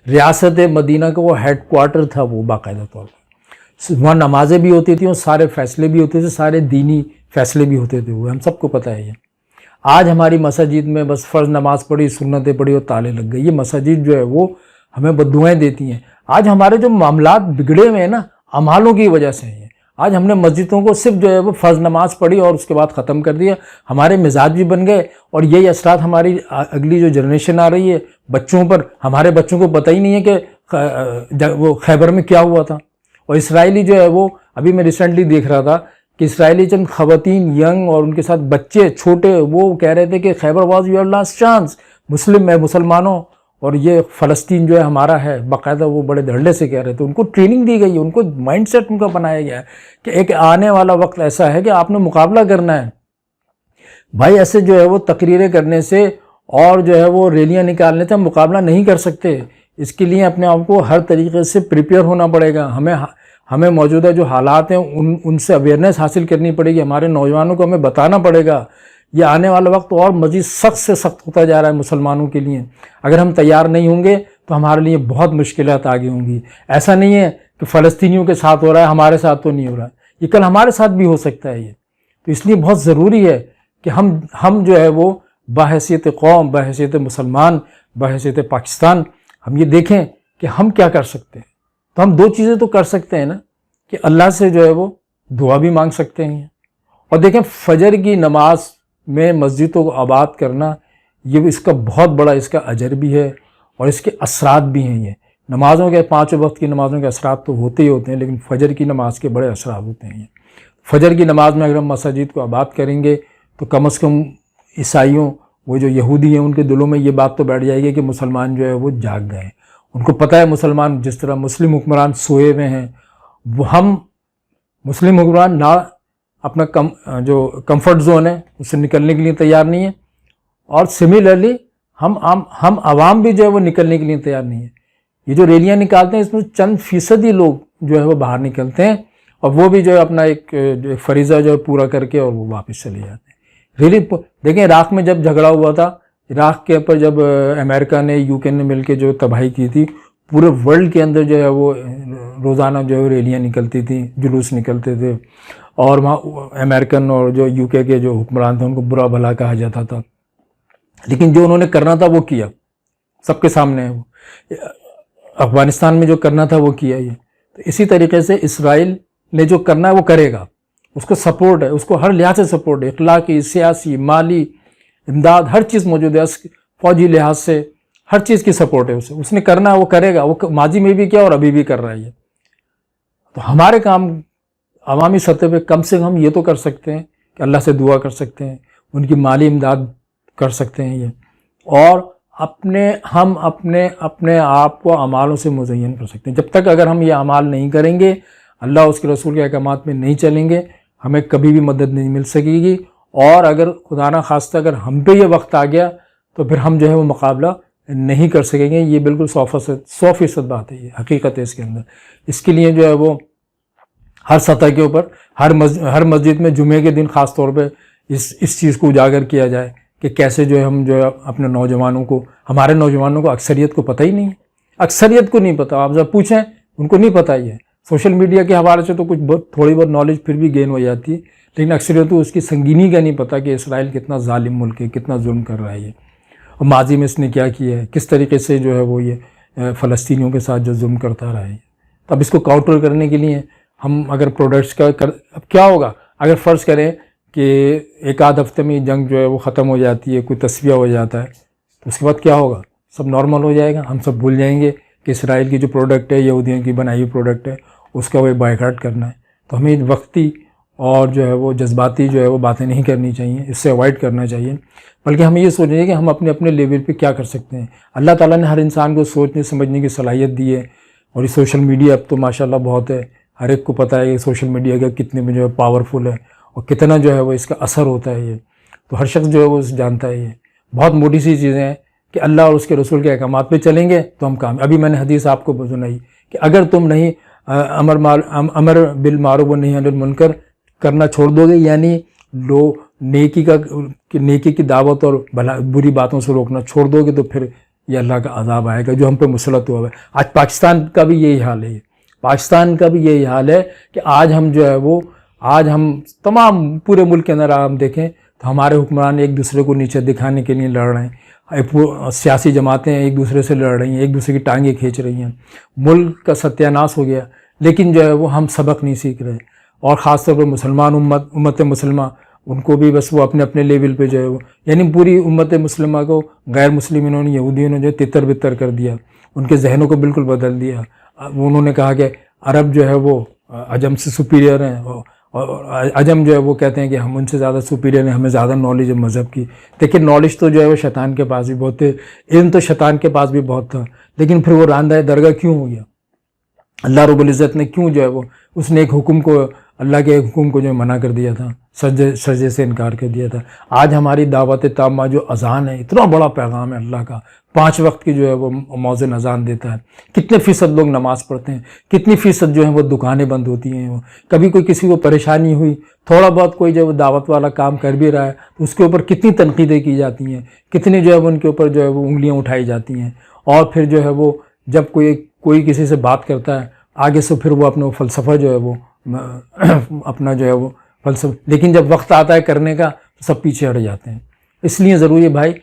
ریاست مدینہ کا وہ ہیڈ کوارٹر تھا وہ باقاعدہ طور پر. وہاں نمازیں بھی ہوتی تھیں اور سارے فیصلے بھی ہوتے تھے، سارے دینی فیصلے بھی ہوتے تھے. وہ ہم سب کو پتہ ہے. یہ آج ہماری مساجد میں بس فرض نماز پڑھی، سنتیں پڑھی اور تالے لگ گئے. یہ مساجد جو ہے وہ ہمیں بددعائیں دیتی ہیں. آج ہمارے جو معاملات بگڑے ہوئے ہیں نا، اعمالوں کی وجہ سے ہیں. آج ہم نے مسجدوں کو صرف جو ہے وہ فرض نماز پڑھی اور اس کے بعد ختم کر دیا. ہمارے مزاج بھی بن گئے اور یہی اثرات ہماری اگلی جو جنریشن آ رہی ہے بچوں پر. ہمارے بچوں کو پتہ ہی نہیں ہے کہ وہ خیبر میں کیا ہوا تھا. اور اسرائیلی جو ہے وہ ابھی میں ریسنٹلی دیکھ رہا تھا کہ اسرائیلی چند خواتین ینگ اور ان کے ساتھ بچے چھوٹے وہ کہہ رہے تھے کہ خیبر واز یور لاسٹ چانس، مسلمانوں، اور یہ فلسطین جو ہے ہمارا ہے. باقاعدہ وہ بڑے دھڑلے سے کہہ رہے تھے. ان کو ٹریننگ دی گئی ہے، ان کو مائنڈ سیٹ ان کا بنایا گیا ہے کہ ایک آنے والا وقت ایسا ہے کہ آپ نے مقابلہ کرنا ہے. بھائی ایسے جو ہے وہ تقریریں کرنے سے اور جو ہے وہ ریلیاں نکالنے سے ہم مقابلہ نہیں کر سکتے. اس کے لیے اپنے آپ کو ہر طریقے سے پریپیئر ہونا پڑے گا. ہمیں موجودہ جو حالات ہیں ان سے اویئرنیس حاصل کرنی پڑے گی. ہمارے نوجوانوں کو ہمیں بتانا پڑے گا یہ آنے والا وقت اور مزید سخت سے سخت ہوتا جا رہا ہے مسلمانوں کے لیے. اگر ہم تیار نہیں ہوں گے تو ہمارے لیے بہت مشکلات آگے ہوں گی. ایسا نہیں ہے کہ فلسطینیوں کے ساتھ ہو رہا ہے ہمارے ساتھ تو نہیں ہو رہا ہے, یہ کل ہمارے ساتھ بھی ہو سکتا ہے. یہ تو اس لیے بہت ضروری ہے کہ ہم جو ہے وہ بحیثیت قوم, بحیثیت مسلمان, بحیثیت پاکستان ہم یہ دیکھیں کہ ہم کیا کر سکتے ہیں. تو ہم 2 چیزیں تو کر سکتے ہیں نا, کہ اللہ سے جو ہے وہ دعا بھی مانگ سکتے ہیں. اور دیکھیں فجر کی نماز میں مسجدوں کو آباد کرنا, یہ اس کا بہت بڑا اس کا اجر بھی ہے اور اس کے اثرات بھی ہیں. یہ نمازوں کے 5 وقت کی نمازوں کے اثرات تو ہوتے ہی ہوتے ہیں, لیکن فجر کی نماز کے بڑے اثرات ہوتے ہیں. فجر کی نماز میں اگر ہم مساجد کو آباد کریں گے تو کم از کم عیسائیوں, وہ جو یہودی ہیں, ان کے دلوں میں یہ بات تو بیٹھ جائے گی کہ مسلمان جو ہے وہ جاگ گئے ہیں. ان کو پتہ ہے مسلمان, جس طرح مسلم حکمران سوئے ہوئے ہیں, وہ ہم مسلم حکمران نہ اپنا جو کمفرٹ زون ہے اس سے نکلنے کے لیے تیار نہیں ہے, اور سملرلی ہم عوام بھی جو ہے وہ نکلنے کے لیے تیار نہیں ہے. یہ جو ریلیاں نکالتے ہیں اس میں چند فیصد ہی لوگ جو ہے وہ باہر نکلتے ہیں, اور وہ بھی جو ہے اپنا ایک فریضہ جو ہے پورا کر کے اور وہ واپس چلے جاتے ہیں. ریلی دیکھیں عراق میں جب جھگڑا ہوا تھا, عراق کے اوپر جب امریکہ نے UK نے مل کے جو تباہی کی تھی, پورے ورلڈ کے اندر جو ہے وہ روزانہ جو ہے ریلیاں نکلتی تھیں, جلوس نکلتے تھے, اور وہاں امریکن اور جو UK کے جو حکمران تھے ان کو برا بھلا کہا جاتا تھا. لیکن جو انہوں نے کرنا تھا وہ کیا, سب کے سامنے ہے. وہ افغانستان میں جو کرنا تھا وہ کیا. یہ تو اسی طریقے سے اسرائیل نے جو کرنا ہے وہ کرے گا, اس کو سپورٹ ہے, اس کو ہر لحاظ سے سپورٹ ہے, اخلاقی, سیاسی, مالی امداد, ہر چیز موجود ہے, فوجی لحاظ سے ہر چیز کی سپورٹ ہے. اس نے کرنا ہے وہ کرے گا, وہ ماضی میں بھی کیا اور ابھی بھی کر رہا ہے. تو ہمارے کام عوامی سطح پہ کم سے کم یہ تو کر سکتے ہیں کہ اللہ سے دعا کر سکتے ہیں, ان کی مالی امداد کر سکتے ہیں یہ, اور ہم اپنے آپ کو اعمالوں سے مزین کر سکتے ہیں. جب تک اگر ہم یہ اعمال نہیں کریں گے, اللہ اس کے رسول کے احکامات میں نہیں چلیں گے, ہمیں کبھی بھی مدد نہیں مل سکے گی. اور اگر خدا نہ خواستہ اگر ہم پہ یہ وقت آ گیا تو پھر ہم جو ہے وہ مقابلہ نہیں کر سکیں گے. یہ بالکل 100% بات ہے, یہ حقیقت ہے اس کے اندر. اس کے لیے جو ہے وہ ہر سطح کے اوپر ہر مسجد میں جمعے کے دن خاص طور پہ اس چیز کو اجاگر کیا جائے کہ کیسے جو ہے ہم جو ہے اپنے نوجوانوں کو, ہمارے نوجوانوں کو اکثریت کو پتہ ہی نہیں ہے, اکثریت کو نہیں پتہ. آپ جب پوچھیں ان کو نہیں پتہ ہی ہے. سوشل میڈیا کے حوالے سے تو کچھ تھوڑی بہت نالج پھر بھی گین ہو جاتی ہے, لیکن اکثریت کو اس کی سنگینی کا نہیں پتہ کہ اسرائیل کتنا ظالم ملک ہے, کتنا ظلم کر رہا ہے, اور ماضی میں اس نے کیا کیا ہے, کس طریقے سے جو ہے وہ یہ فلسطینیوں کے ساتھ جو ظلم کرتا رہا ہے. اب اس کو کاؤنٹر کرنے کے لیے ہم اگر پروڈکٹس اب کیا ہوگا اگر فرض کریں کہ ایک آدھ ہفتے میں جنگ جو ہے وہ ختم ہو جاتی ہے, کوئی تصفیہ ہو جاتا ہے, تو اس کے بعد کیا ہوگا؟ سب نارمل ہو جائے گا, ہم سب بھول جائیں گے کہ اسرائیل کی جو پروڈکٹ ہے, یہودیوں کی بنائی ہوئی پروڈکٹ ہے, اس کا وہ بائیکاٹ کرنا ہے. تو ہمیں وقتی اور جو ہے وہ جذباتی جو ہے وہ باتیں نہیں کرنی چاہیے, اس سے اوائڈ کرنا چاہیے, بلکہ ہمیں یہ سوچنا کہ ہم اپنے لیول پہ کیا کر سکتے ہیں. اللہ تعالیٰ نے ہر انسان کو سوچنے سمجھنے کی صلاحیت دی ہے, اور یہ سوشل میڈیا اب تو ماشاءاللہ بہت ہے, ہر ایک کو پتہ ہے کہ سوشل میڈیا کا کتنے میں جو ہے پاورفل ہے اور کتنا جو ہے وہ اس کا اثر ہوتا ہے. یہ تو ہر شخص جو ہے وہ جانتا ہے. یہ بہت موٹی سی چیزیں ہیں کہ اللہ اور اس کے رسول کے احکامات پہ چلیں گے تو ہم کام. ابھی میں نے حدیث آپ کو سنائی کہ اگر تم نہیں امر بالمعروف و نہی عن المنکر کرنا چھوڑ دو گے, یعنی نیکی کی دعوت اور بری باتوں سے روکنا چھوڑ دو گے, تو پھر یہ اللہ کا عذاب آئے گا جو ہم پہ مسلط ہوا ہے. آج پاکستان کا بھی یہی حال ہے, پاکستان کا بھی یہی حال ہے کہ آج ہم جو ہے وہ ہم تمام پورے ملک کے اندر ہم دیکھیں تو ہمارے حکمران ایک دوسرے کو نیچے دکھانے کے لیے لڑ رہے ہیں, سیاسی جماعتیں ایک دوسرے سے لڑ رہی ہیں, ایک دوسرے کی ٹانگیں کھینچ رہی ہیں, ملک کا ستیہ ناش ہو گیا. لیکن جو ہے وہ ہم سبق نہیں سیکھ رہے, اور خاص طور پر مسلمان امت مسلمہ, ان کو بھی بس وہ اپنے لیول پہ جو ہے وہ, یعنی پوری امت مسلمہ کو غیر مسلموں نے, یہودیوں نے جو تتر بتر کر دیا, ان کے ذہنوں کو بالکل بدل دیا. انہوں نے کہا کہ عرب جو ہے وہ عجم سے سپیریئر ہیں, اور عجم جو ہے وہ کہتے ہیں کہ ہم ان سے زیادہ سپیریئر ہیں, ہمیں زیادہ نالج ہے مذہب کی. لیکن نالج تو جو ہے وہ شیطان کے پاس بھی بہت ہے, علم تو شیطان کے پاس بھی بہت تھا, لیکن پھر وہ راندہ درگاہ کیوں ہو گیا؟ اللہ رب العزت نے کیوں جو ہے وہ اس نے ایک حکم کو اللہ کے حکم کو جو منع کر دیا تھا، سجدے سے انکار کر دیا تھا۔ آج ہماری دعوت تامہ جو اذان ہے، اتنا بڑا پیغام ہے اللہ کا، 5 وقت کی جو ہے وہ مؤذن اذان دیتا ہے، کتنے فیصد لوگ نماز پڑھتے ہیں، کتنی فیصد جو ہے وہ دکانیں بند ہوتی ہیں۔ کبھی کوئی کسی کو پریشانی ہوئی، تھوڑا بہت کوئی جو دعوت والا کام کر بھی رہا ہے تو اس کے اوپر کتنی تنقیدیں کی جاتی ہیں، کتنی جو ہے وہ ان کے اوپر جو ہے وہ انگلیاں اٹھائی جاتی ہیں، اور پھر جو ہے وہ جب کوئی کسی سے بات کرتا ہے آگے سے پھر وہ اپنا فلسفہ جو ہے وہ اپنا جو ہے وہ فلسفہ، لیکن جب وقت آتا ہے کرنے کا تو سب پیچھے ہٹ جاتے ہیں۔ اس لیے ضروری ہے بھائی،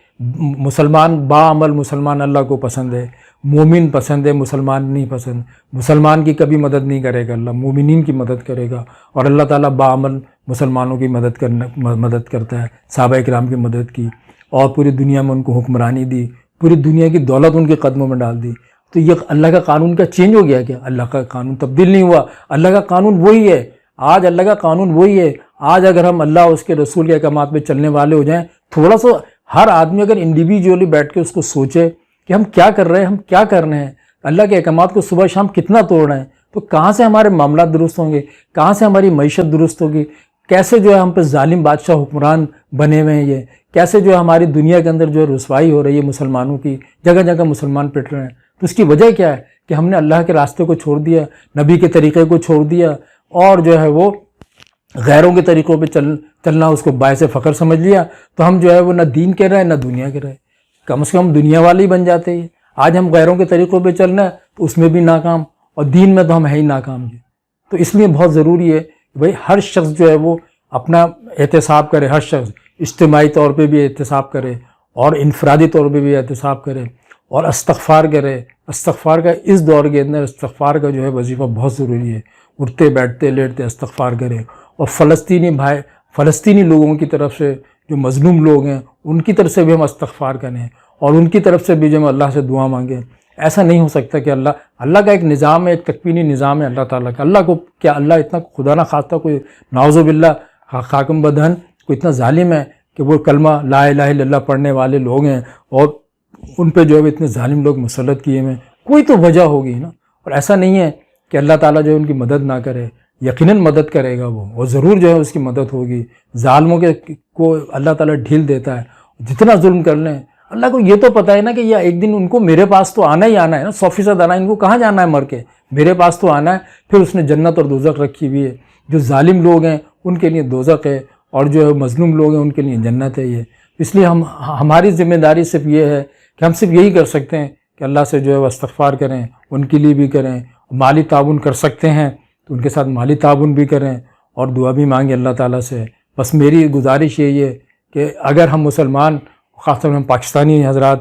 مسلمان باعمل مسلمان اللہ کو پسند ہے، مومن پسند ہے، مسلمان نہیں پسند۔ مسلمان کی کبھی مدد نہیں کرے گا اللہ، مومنین کی مدد کرے گا، اور اللہ تعالیٰ باعمل مسلمانوں کی مدد کرتا ہے۔ صحابہ کرام کی مدد کی اور پوری دنیا میں ان کو حکمرانی دی، پوری دنیا کی دولت ان کے قدموں میں ڈال دی۔ تو یہ اللہ کا قانون کا چینج ہو گیا کیا؟ اللہ کا قانون تبدیل نہیں ہوا، اللہ کا قانون وہی ہے آج، اللہ کا قانون وہی ہے آج۔ اگر ہم اللہ اور اس کے رسول کے احکامات پہ چلنے والے ہو جائیں، تھوڑا سا ہر آدمی اگر انڈیویجولی بیٹھ کے اس کو سوچے کہ ہم کیا کر رہے ہیں، ہم کیا کر رہے ہیں، اللہ کے احکامات کو صبح شام کتنا توڑ رہے ہیں، تو کہاں سے ہمارے معاملات درست ہوں گے، کہاں سے ہماری معیشت درست ہوگی، کیسے جو ہے ہم پہ ظالم بادشاہ حکمران بنے ہوئے ہیں، یہ کیسے جو ہے ہماری دنیا کے اندر جو ہے رسوائی ہو رہی ہے مسلمانوں کی، جگہ جگہ مسلمان پٹ رہے ہیں۔ تو اس کی وجہ کیا ہے کہ ہم نے اللہ کے راستے کو چھوڑ دیا، نبی کے طریقے کو چھوڑ دیا، اور جو ہے وہ غیروں کے طریقوں پہ چلنا اس کو باعث فخر سمجھ لیا۔ تو ہم جو ہے وہ نہ دین کے رہے نہ دنیا کے رہے، کم سے کم دنیا والے ہی بن جاتے ہیں۔ آج ہم غیروں کے طریقوں پہ چل رہے ہیں تو اس میں بھی ناکام، اور دین میں تو ہم ہے ہی ناکام جی۔ تو اس لیے بہت ضروری ہے کہ بھائی ہر شخص جو ہے وہ اپنا احتساب کرے، ہر شخص اجتماعی طور پہ بھی احتساب کرے اور انفرادی طور پہ بھی احتساب کرے، اور استغفار کرے۔ استغفار کا اس دور کے اندر استغفار کا جو ہے وظیفہ بہت ضروری ہے، اٹھتے بیٹھتے لیٹتے استغفار کرے۔ اور فلسطینی لوگوں کی طرف سے جو مظلوم لوگ ہیں ان کی طرف سے بھی ہم استغفار کریں، اور ان کی طرف سے بھی جو ہم اللہ سے دعا مانگیں۔ ایسا نہیں ہو سکتا کہ اللہ کا ایک نظام ہے، ایک تکوینی نظام ہے اللہ تعالیٰ کا۔ اللہ کو کیا اللہ اتنا خدا نہ خواستہ کوئی نعوذ باللہ خاکم بدہن کوئی اتنا ظالم ہے کہ وہ کلمہ لا الہ الا اللہ پڑھنے والے لوگ ہیں اور ان پہ جو ہے اتنے ظالم لوگ مسلط کیے ہوئے ہیں؟ کوئی تو وجہ ہوگی نا۔ اور ایسا نہیں ہے کہ اللہ تعالیٰ جو ہے ان کی مدد نہ کرے، یقیناً مدد کرے گا وہ، اور ضرور جو ہے اس کی مدد ہوگی۔ ظالموں کو اللہ تعالیٰ ڈھیل دیتا ہے، جتنا ظلم کر لیں اللہ کو یہ تو پتہ ہے نا کہ یہ ایک دن ان کو میرے پاس تو آنا ہی آنا ہے نا، 100% آنا ہے، ان کو کہاں جانا ہے مر کے، میرے پاس تو آنا ہے۔ پھر اس نے جنت اور دوزخ رکھی ہوئی ہے، جو ظالم لوگ ہیں ان کے لیے دوزخ ہے، اور جو مظلوم لوگ ہیں ان کے لیے جنت ہے یہ۔ اس لیے ہماری ذمہ داری صرف یہ ہے کہ ہم صرف یہی کر سکتے ہیں کہ اللہ سے جو ہے استغفار کریں، ان کے لیے بھی کریں، مالی تعاون کر سکتے ہیں تو ان کے ساتھ مالی تعاون بھی کریں، اور دعا بھی مانگیں اللہ تعالیٰ سے۔ بس میری گزارش یہی ہے کہ اگر ہم مسلمان، خاص طور پر ہم پاکستانی حضرات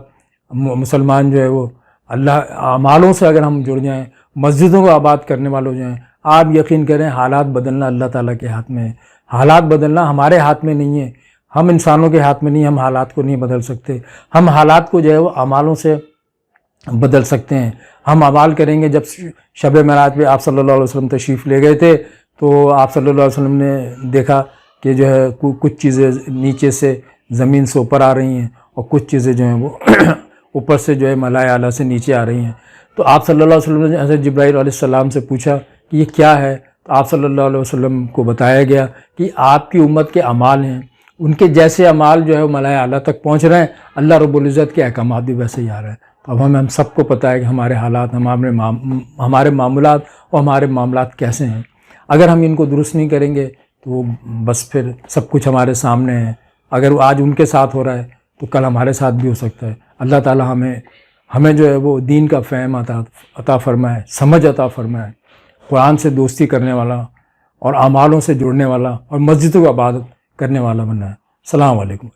مسلمان جو ہے وہ اللہ اعمالوں سے اگر ہم جڑ جائیں، مسجدوں کو آباد کرنے والے ہو جائیں، آپ یقین کریں حالات بدلنا اللہ تعالیٰ کے ہاتھ میں ہے۔ حالات بدلنا ہمارے ہاتھ میں نہیں ہے، ہم انسانوں کے ہاتھ میں نہیں، ہم حالات کو نہیں بدل سکتے۔ ہم حالات کو جو ہے وہ اعمالوں سے بدل سکتے ہیں۔ ہم اعمال کریں گے۔ جب شب معراج پہ آپ صلی اللہ علیہ وسلم تشریف لے گئے تھے تو آپ صلی اللہ علیہ وسلم نے دیکھا کہ جو ہے کچھ چیزیں نیچے سے زمین سے اوپر آ رہی ہیں، اور کچھ چیزیں جو ہیں وہ اوپر سے جو ہے ملائے اعلیٰ سے نیچے آ رہی ہیں۔ تو آپ صلی اللہ علیہ وسلم نے حضرت جبرائیل علیہ السلام سے پوچھا کہ یہ کیا ہے؟ تو آپ صلی اللہ علیہ وسلم کو بتایا گیا کہ آپ کی امت کے اعمال ہیں، ان کے جیسے اعمال جو ہے وہ ملائے اعلیٰ تک پہنچ رہے ہیں، اللہ رب العزت کے احکامات بھی ویسے ہی آ رہے ہیں۔ تو اب ہم سب کو پتہ ہے کہ ہمارے حالات، ہمارے معاملات اور ہمارے معاملات کیسے ہیں۔ اگر ہم ان کو درست نہیں کریں گے تو بس پھر سب کچھ ہمارے سامنے ہے۔ اگر وہ آج ان کے ساتھ ہو رہا ہے تو کل ہمارے ساتھ بھی ہو سکتا ہے۔ اللہ تعالیٰ ہمیں جو ہے وہ دین کا فہم عطا فرمائے، سمجھ عطا فرمائے، قرآن سے دوستی کرنے والا اور اعمالوں سے جڑنے والا اور مسجدوں کو آباد کرنے والا بنائے۔ السلام علیکم۔